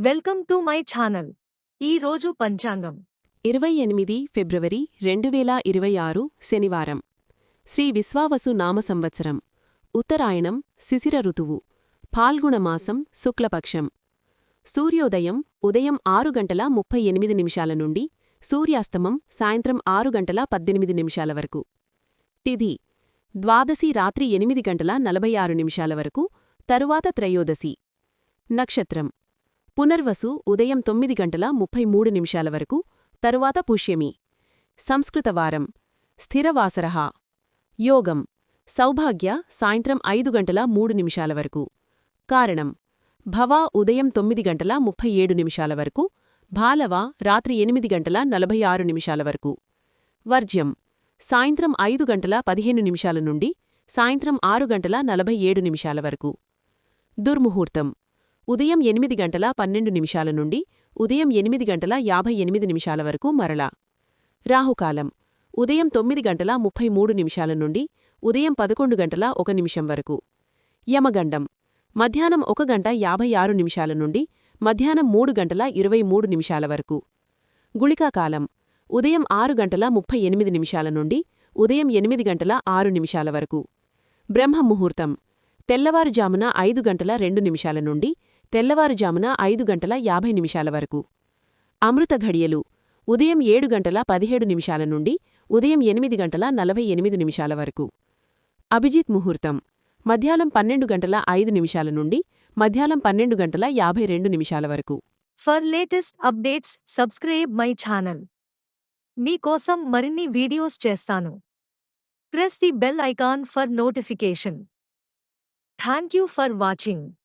Welcome to my channel. ఈ రోజు పంచాంగం 28 ఫిబ్రవరి 2026 శనివారం. శ్రీ విశ్వావసు నామ సంవత్సరం. ఉత్తరాయణం శిశిర ఋతువు. ఫాల్గుణమాసం శుక్లపక్షం. సూర్యోదయం ఉదయం 6:38 నుండి సూర్యాస్తమం సాయంత్రం 6:18 వరకు. తిథి ద్వాదశి రాత్రి 8:46 వరకు, తరువాత త్రయోదశి. నక్షత్రం పునర్వసు ఉదయం 9:33 వరకు, తరువాత పుష్యమి. సంస్కృత వారం స్థిరవాసరః. యోగం సౌభాగ్య సాయంత్రం 5:03 వరకు. కారణం భవ ఉదయం 9:37 వరకు, భాలవ రాత్రి 8:46 వరకు. వర్జ్యం సాయంత్రం 5:15 నుండి సాయంత్రం 6:47 వరకు. దుర్ముహూర్తం ఉదయం 8:12 నుండి ఉదయం 8:58 వరకు మరలా. రాహుకాలం ఉదయం 9:33 నుండి ఉదయం 11:01 వరకు. యమగండం మధ్యాహ్నం 1:56 నుండి మధ్యాహ్నం 3:23 వరకు. గుళికాకాలం ఉదయం 6:38 నుండి ఉదయం 8:06 వరకు. బ్రహ్మముహూర్తం తెల్లవారుజామున 5:02 నుండి తెల్లవారుజామున 5:50 వరకు. అమృత ఘడియలు ఉదయం 7:17 నుండి ఉదయం 8:48 వరకు. అభిజిత్ ముహూర్తం మధ్యాహ్నం 12:05 నుండి మధ్యాహ్నం 12:52 వరకు. For latest updates subscribe my channel. మీకోసం మరిన్ని వీడియోస్ చేస్తాను. Press the bell icon for notification. Thank you for watching.